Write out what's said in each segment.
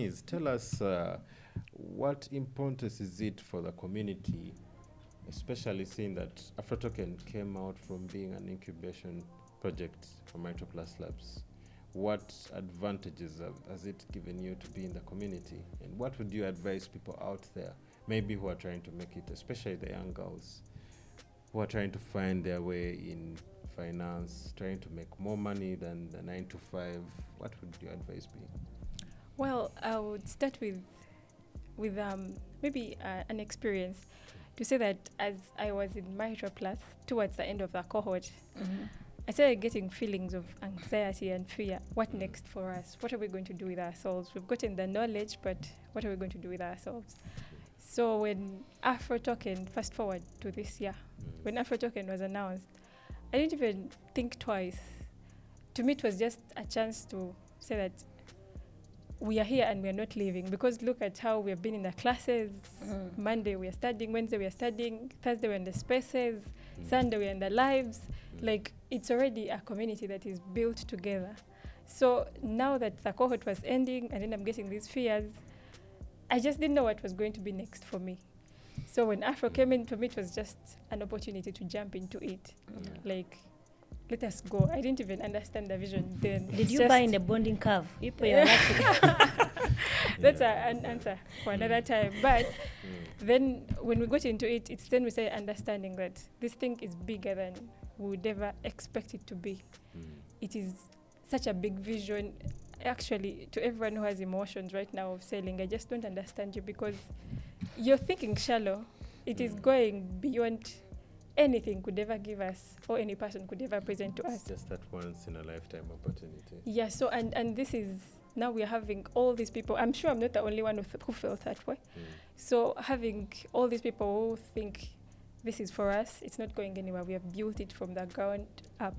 is, tell us what importance is it for the community, especially seeing that AfroToken came out from being an incubation project for Microplus Labs. What advantages has it given you to be in the community? And what would you advise people out there, maybe who are trying to make it, especially the young girls, who are trying to find their way in finance, trying to make more money than the 9 to 5? What would your advice be? Well, I would start with maybe an experience to say that as I was in Microplus towards the end of the cohort, I started getting feelings of anxiety and fear. What next for us? What are we going to do with ourselves? We've gotten the knowledge, but what are we going to do with ourselves? So when AfroToken, fast forward to this year, when AfroToken was announced, I didn't even think twice. To me, it was just a chance to say that we are here and we are not leaving, because look at how we have been in the classes. Monday we are studying, Wednesday we are studying, Thursday we're in the spaces, Sunday we're in the lives. Like, it's already a community that is built together. So now that the cohort was ending and then I'm getting these fears, I just didn't know what was going to be next for me. So when Afro came in, to me it was just an opportunity to jump into it. Like, let us go. I didn't even understand the vision then. Did you buy in the bonding curve? You're lucky. That's an answer for another time. But then when we got into it, it's then we started understanding that this thing is bigger than we would ever expect it to be. It is such a big vision. Actually, to everyone who has emotions right now of selling, I just don't understand you, because you're thinking shallow. It is going beyond anything could ever give us, or any person could ever present to us. Just that once in a lifetime opportunity. Yeah, so and this is, now we're having all these people. I'm sure I'm not the only one who felt that way. So having all these people who think this is for us, it's not going anywhere. We have built it from the ground up.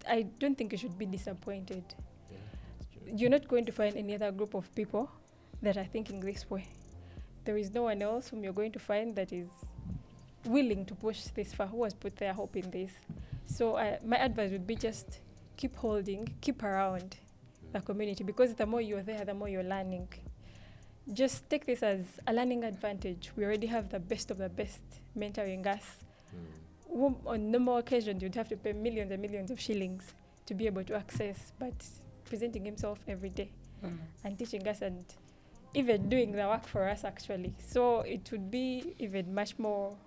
I don't think you should be disappointed. You're not going to find any other group of people that are thinking this way. There is no one else whom you're going to find that is willing to push this far, who has put their hope in this. So my advice would be just keep holding, keep around the community, because the more you're there, the more you're learning. Just take this as a learning advantage. We already have the best of the best mentoring us. On normal occasions, you'd have to pay millions and millions of shillings to be able to access, but presenting himself every day and teaching us and even doing the work for us, actually. So it would be even much more,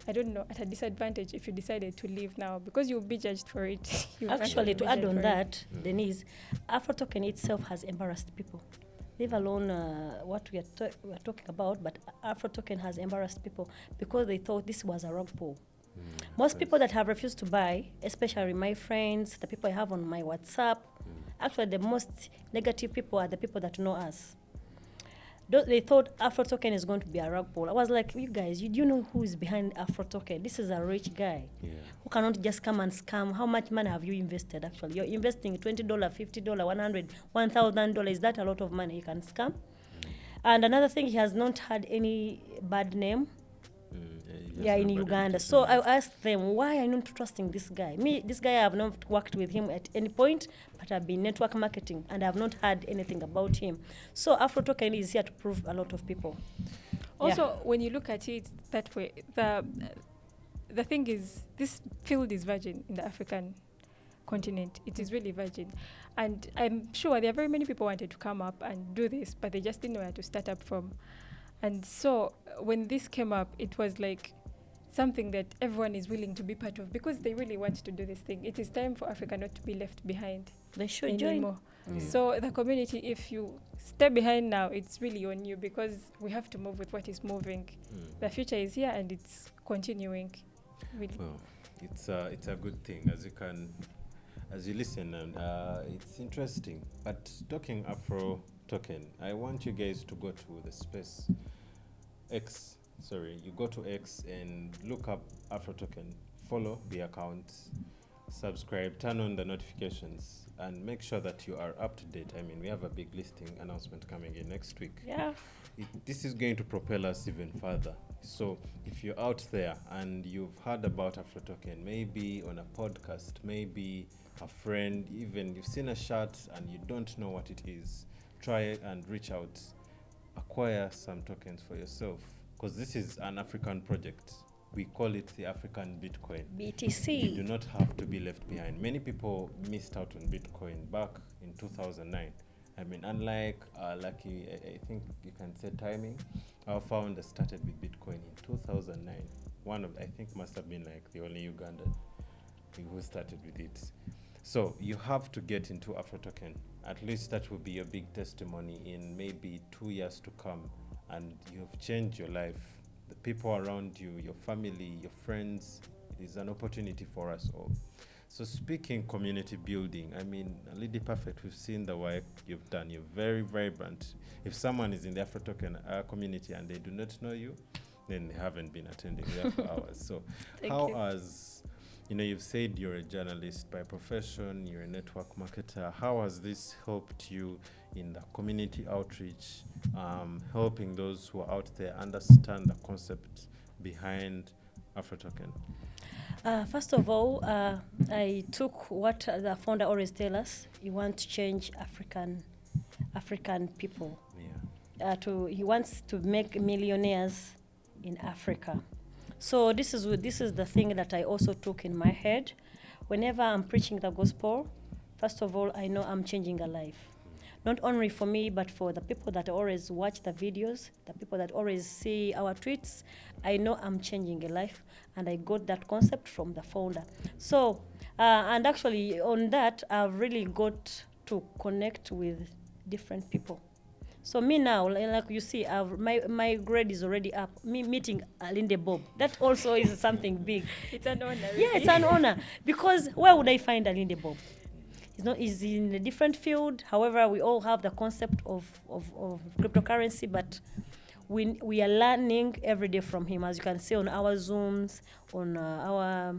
I don't know, at a disadvantage if you decided to leave now, because you'll be judged for it. Actually, to add on that, Denise, AfroToken itself has embarrassed people. Leave alone what we are talking about, but AfroToken has embarrassed people because they thought this was a rug pull. Most people that have refused to buy, especially my friends, the people I have on my WhatsApp, actually the most negative people are the people that know us. They thought AfroToken is going to be a rug pull. I was like, you guys, do you know who is behind AfroToken? This is a rich guy who cannot just come and scam. How much money have you invested, actually? You're investing $20, $50, $100, $1,000. Is that a lot of money you can scam? And another thing, he has not had any bad name. In Uganda. So I asked them, why are you not trusting this guy? This guy, I have not worked with him at any point, but I've been network marketing and I have not heard anything about him. So AfroToken is here to prove a lot of people. Also, when you look at it that way, the thing is, this field is virgin in the African continent. It is really virgin. And I'm sure there are very many people wanted to come up and do this, but they just didn't know where to start up from. And so when this came up, it was like something that everyone is willing to be part of, because they really want to do this thing. It is time for Africa not to be left behind. They should anymore. So the community, if you stay behind now, it's really on you, because we have to move with what is moving. The future is here and it's continuing. Really. Well, it's a good thing as you listen, and it's interesting. But talking AfroToken, I want you guys to go to the space X. You go to X and look up AfroToken, follow the account, subscribe, turn on the notifications, and make sure that you are up to date. I mean, we have a big listing announcement coming in next week. This is going to propel us even further. So if you're out there and you've heard about AfroToken, maybe on a podcast, maybe a friend, even you've seen a shirt and you don't know what it is, try and reach out, acquire some tokens for yourself, because this is an African project. We call it the African Bitcoin. BTC. You do not have to be left behind. Many people missed out on Bitcoin back in 2009. I mean, unlike Lucky, I think you can say timing, our founder started with Bitcoin in 2009. I think must have been like the only Ugandan who started with it. So you have to get into AfroToken. At least that will be a big testimony in maybe 2 years to come, and you've changed your life. The people around you, your family, your friends, it is an opportunity for us all. So speaking community building, I mean, Lady Perfect, we've seen the work you've done. You're very vibrant. If someone is in the AfroToken community and they do not know you, then they haven't been attending the Afro hours. So you've said you're a journalist by profession, you're a network marketer. How has this helped you in the community outreach, helping those who are out there understand the concept behind AfroToken? First of all, I took what the founder always tells us: he wants to change African people. Yeah. He wants to make millionaires in Africa. So this is the thing that I also took in my head. Whenever I'm preaching the gospel, first of all, I know I'm changing a life. Not only for me, but for the people that always watch the videos, the people that always see our tweets. I know I'm changing a life, and I got that concept from the founder. So, and actually on that, I've really got to connect with different people. So me now, like you see, my grade is already up. Me meeting Alinde Bob, that also is something big. It's an honor. Really. Yeah, it's an honor, because where would I find Alinde Bob? He's in a different field. However, we all have the concept of cryptocurrency, but we are learning every day from him. As you can see on our Zooms, on our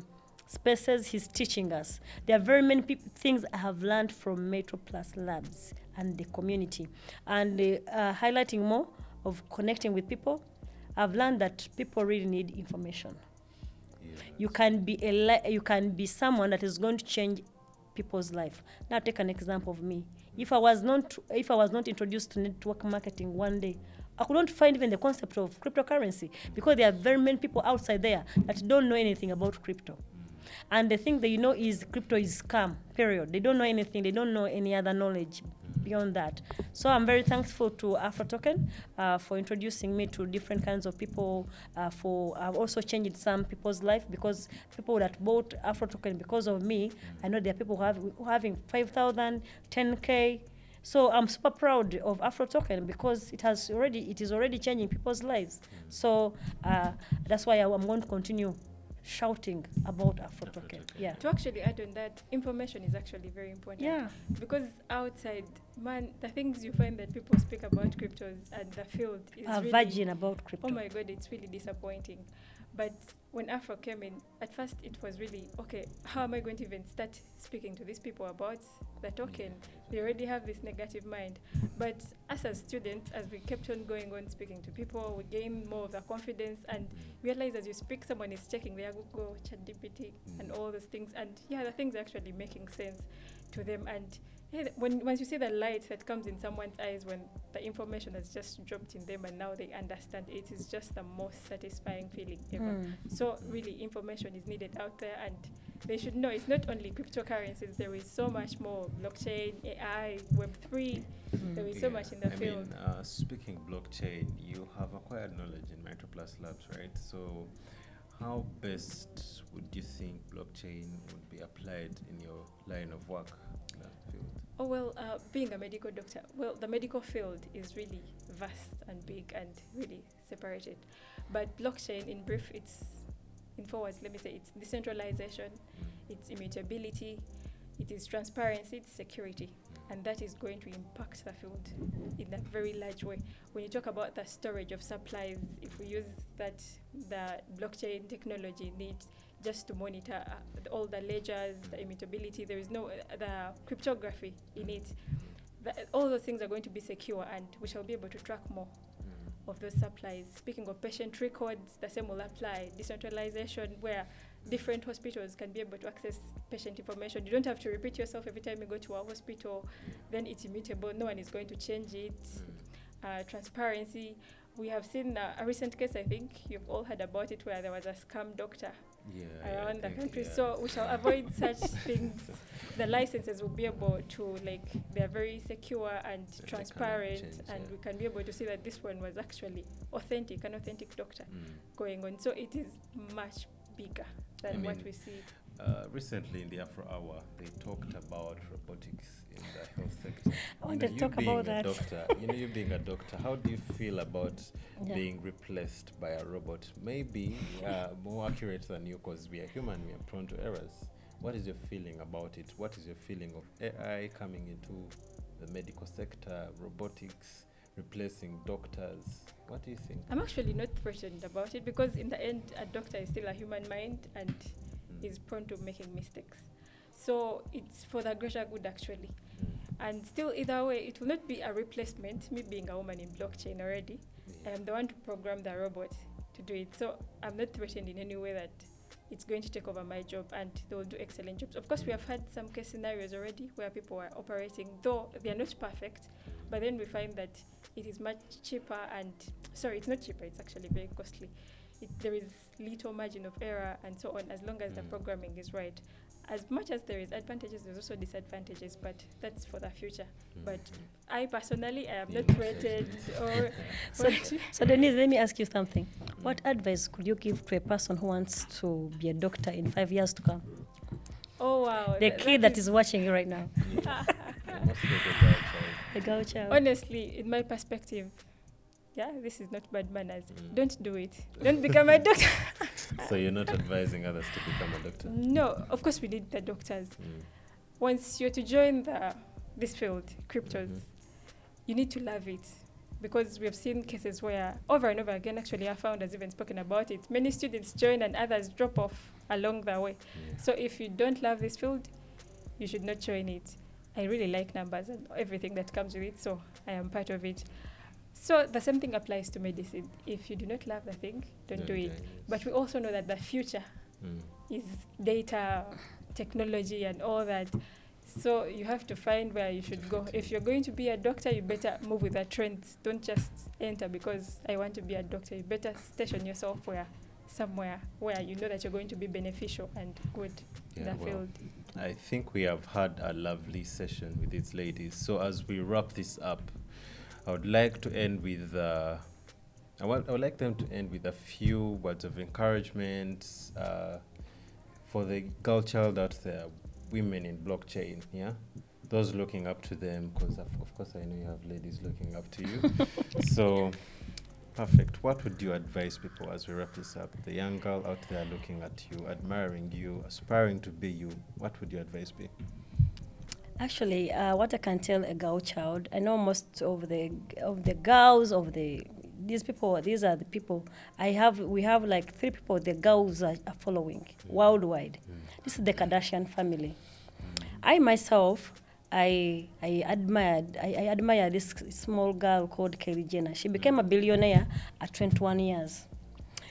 spaces, he's teaching us. There are very many things I have learned from Metro Plus Labs and the community. And highlighting more of connecting with people, I've learned that people really need information. Yeah. You can be someone that is going to change people's life. Now take an example of me. If I was not introduced to network marketing one day, I couldn't find even the concept of cryptocurrency, because there are very many people outside there that don't know anything about crypto. And the thing they know is crypto is scam, period. They don't know anything. They don't know any other knowledge beyond that. So I'm very thankful to AfroToken for introducing me to different kinds of people. I've also changed some people's life, because people that bought AfroToken because of me, I know there are people who having 5,000, 10K. So I'm super proud of AfroToken, because it is already changing people's lives. So that's why I'm going to continue shouting about AfroToken. Yeah. To actually add on that, information is actually very important. Yeah. Because outside, the things you find that people speak about cryptos and the field is really virgin about crypto. Oh my God, it's really disappointing. But when Afro came in, at first it was really, okay, how am I going to even start speaking to these people about the token? They already have this negative mind. But as students, as we kept on going on speaking to people, we gain more of the confidence and realize as you speak, someone is checking their Google, ChatGPT, and all those things. And yeah, the things are actually making sense to them. And once you see the light that comes in someone's eyes when the information has just dropped in them and now they understand, it is just the most satisfying feeling ever. So really, information is needed out there, and they should know it's not only cryptocurrencies. There is so much more: blockchain, AI, Web3. There is so much in the field. Speaking blockchain, you have acquired knowledge in MicroPlus Labs, right? So how best would you think blockchain would be applied in your line of work in that field? Oh, well, being a medical doctor, the medical field is really vast and big and really separated. But blockchain, in brief, it's decentralization, it's immutability, it is transparency, it's security. And that is going to impact the field in a very large way. When you talk about the storage of supplies, if we use that, the blockchain technology needs just to monitor all the ledgers, the immutability, there is no the cryptography in it. All those things are going to be secure, and we shall be able to track more of those supplies. Speaking of patient records, the same will apply. Decentralization, where different hospitals can be able to access patient information. You don't have to repeat yourself every time you go to a hospital, then it's immutable, no one is going to change it. Transparency. We have seen a recent case, I think you've all heard about it, where there was a scam doctor around the country. So we shall avoid such things. The licenses will be able to, they're very secure and transparent, and we can be able to see that this one was actually an authentic doctor going on. So it is much bigger than what we see. Recently in the Afro Hour, they talked about robotics in the health sector. I want to talk about that. You being a doctor, how do you feel about being replaced by a robot? Maybe more accurate than you, because we are human, we are prone to errors. What is your feeling about it? What is your feeling of AI coming into the medical sector, robotics replacing doctors? What do you think? I'm actually not threatened about it, because in the end, a doctor is still a human mind and is prone to making mistakes. So it's for the greater good, actually. And still, either way, it will not be a replacement. Me being a woman in blockchain already, I am the one to program the robot to do it. So I'm not threatened in any way that it's going to take over my job, and they will do excellent jobs. Of course, we have had some case scenarios already where people are operating, though they are not perfect, but then we find that it is much cheaper it's not cheaper, it's actually very costly. There is little margin of error and so on, as long as the programming is right. As much as there is advantages, there's also disadvantages, but that's for the future. But I personally, I am not threatened or... So Denise, let me ask you something. What advice could you give to a person who wants to be a doctor in 5 years to come? Oh, wow. The kid that is watching you right now. The girl child. Honestly, in my perspective, this is not bad manners. Don't do it. Don't become a doctor. So you're not advising others to become a doctor? No, of course we need the doctors. Once you're to join this field, cryptos, you need to love it. Because we have seen cases where, over and over again, actually our founders even spoken about it, many students join and others drop off along the way. So if you don't love this field, you should not join it. I really like numbers and everything that comes with it, so I am part of it. So the same thing applies to medicine. If you do not love the thing, don't do it. But we also know that the future is data, technology, and all that. So you have to find where you should go. If you're going to be a doctor, you better move with the trends. Don't just enter because I want to be a doctor. You better station yourself somewhere where you know that you're going to be beneficial and good in the field. I think we have had a lovely session with these ladies. So as we wrap this up, I would like to end with I would like them to end with a few words of encouragement for the girl child out there, women in blockchain, those looking up to them, because of course I know you have ladies looking up to you. So, perfect. What would you advise people as we wrap this up? The young girl out there looking at you, admiring you, aspiring to be you, what would your advice be? Actually, what I can tell a girl child, I know most of the girls these are the people we have like 3 people the girls are following worldwide. This is the Kardashian family. I myself, I admire this small girl called Kylie Jenner. She became a billionaire at 21 years.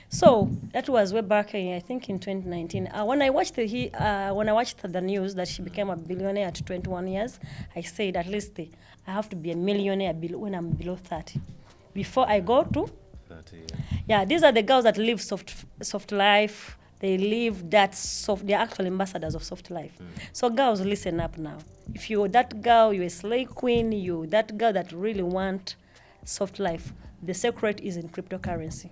So that was way back, I think, in 2019. When I watched the news that she became a billionaire at 21 years, I said at least I have to be a millionaire when I'm below 30. Before I go to 30. Yeah, these are the girls that live soft life. They live that soft. They're actually ambassadors of soft life. So girls, listen up now. If you're that girl, you're a slay queen, you're that girl that really want soft life, the secret is in cryptocurrency.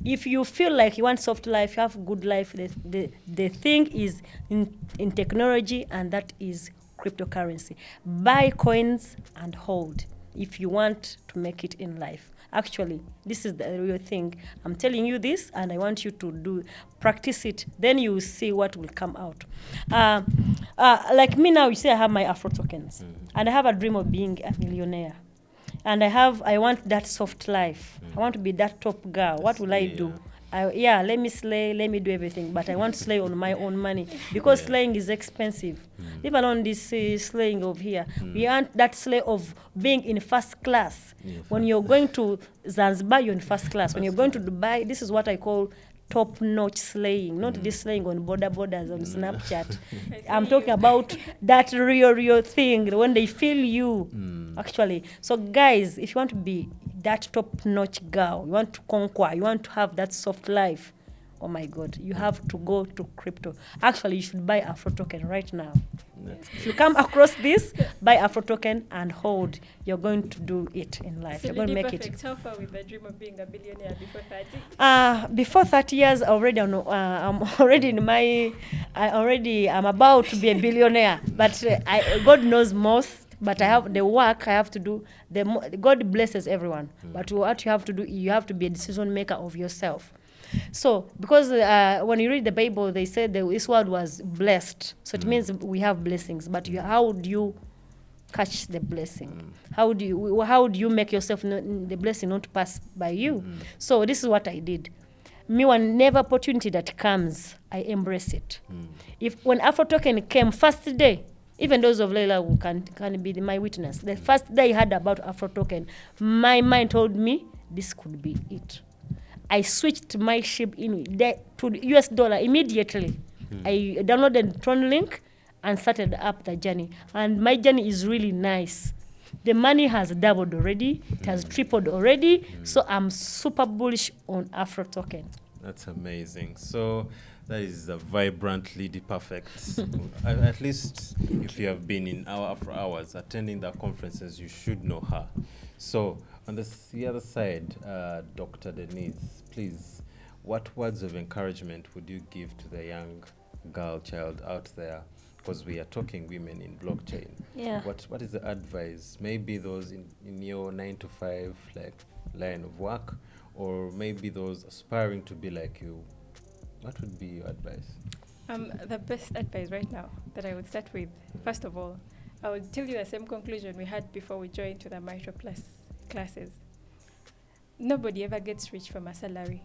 If you feel like you want soft life, you have good life, the thing is in technology, and that is cryptocurrency. Buy coins and hold if you want to make it in life. Actually, this is the real thing. I'm telling you this, and I want you to practice it. Then you will see what will come out. Like me now, you see I have my AfroTokens, and I have a dream of being a millionaire. And I want that soft life. I want to be that top girl. What will I do? Let me slay, let me do everything. But I want to slay on my own money, because slaying is expensive. Leave alone this slaying of here. We want that slay of being in first class. When you're going to Zanzibar, you're in first class. When you're going to Dubai, this is what I call top-notch slaying, not this slaying on borders on Snapchat. I see I'm talking you. about that real thing when they feel you, actually. So guys, if you want to be that top-notch girl, you want to conquer, you want to have that soft life, oh my God, you have to go to crypto. Actually, you should buy AfroToken right now. That's If you come across this, buy AfroToken and hold. You're going to do it in life. So You're going to Lady make Perfect, it. how far with the dream of being a billionaire before 30? Before 30 years, already I'm already in my. I'm about to be a billionaire. But God knows most. But I have the work I have to do. God blesses everyone. But what you have to do, you have to be a decision maker of yourself. So, because when you read the Bible, they said this world was blessed. So it means we have blessings. But how do you catch the blessing? How do you make yourself the blessing not pass by you? So this is what I did. Me, whenever opportunity that comes, I embrace it. When AfroToken came first day, even those of Leila who can be my witness, the first day I heard about AfroToken, my mind told me this could be it. I switched my ship to US dollar immediately. I downloaded Tron Link and started up the journey. And my journey is really nice. The money has doubled already. It has tripled already. So I'm super bullish on AfroToken. That's amazing. So that is a vibrant Lady Perfect. At least if you have been in our Afro Hours attending the conferences, you should know her. So on the other side, Dr. Denise, please, what words of encouragement would you give to the young child out there? Because we are talking women in blockchain. Yeah. What is the advice? Maybe those in your 9-to-5 line of work, or maybe those aspiring to be like you. What would be your advice? The best advice right now that I would start with, first of all, I would tell you the same conclusion we had before we joined to the Micro Plus classes. Nobody ever gets rich from a salary.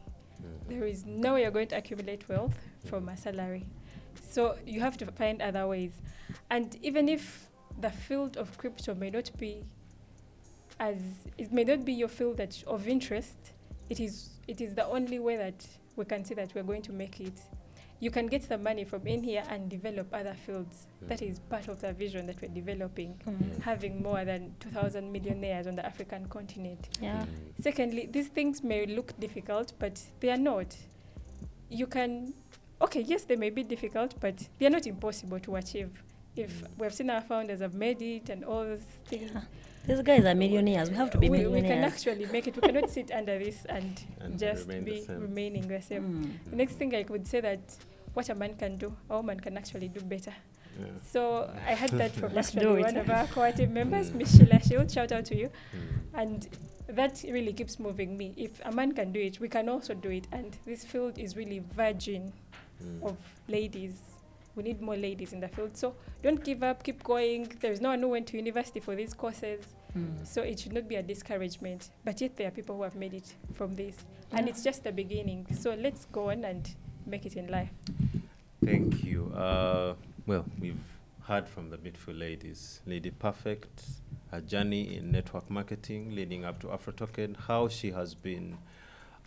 There is no way you're going to accumulate wealth from a salary. So you have to find other ways. And even if the field of crypto may not be your field of interest, it is the only way that we can see that we're going to make it. You can get the money from in here and develop other fields. That is part of the vision that we're developing, having more than 2,000 millionaires on the African continent. Yeah. Secondly, these things may look difficult, but they are not. Yes, they may be difficult, but they are not impossible to achieve. If we've seen our founders have made it and all those things. Yeah. These guys are millionaires. We have to be millionaires. We can actually make it. We cannot sit under this and just be remaining the same. The next thing I could say that what a man can do, a woman can actually do better. Yeah. So I had that from actually one of our core team members, Miss Sheila Shield, shout out to you. And that really keeps moving me. If a man can do it, we can also do it. And this field is really virgin of ladies. We need more ladies in the field. So don't give up, keep going. There is no one who went to university for these courses. So it should not be a discouragement. But yet there are people who have made it from this. And it's just the beginning. So let's go on and make it in life. Thank you. Well, we've heard from the beautiful ladies. Lady Perfect, her journey in network marketing leading up to AfroToken, how she has been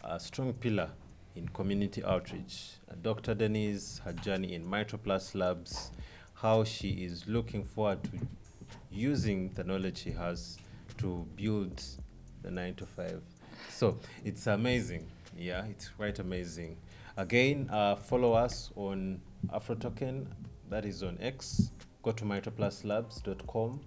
a strong pillar in community outreach. Dr. Denise, her journey in MicroPlus Labs, how she is looking forward to using the knowledge she has to build the 9-to-5. So it's amazing. Yeah, it's quite amazing. Again, follow us on AfroToken, that is on X. Go to micropluslabs.com.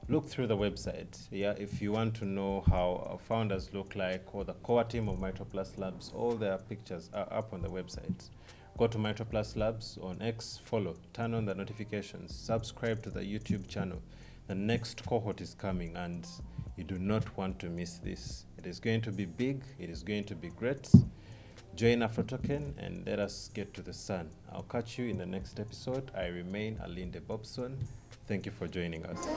Look through the website. Yeah, if you want to know how our founders look like or the core team of MicroPlus Labs, all their pictures are up on the website. Go to MicroPlus Labs on X, follow, turn on the notifications, subscribe to the YouTube channel. The next cohort is coming and you do not want to miss this. It is going to be big, it is going to be great. Join AfroToken and let us get to the sun. I'll catch you in the next episode. I remain Alinde Bobson. Thank you for joining us.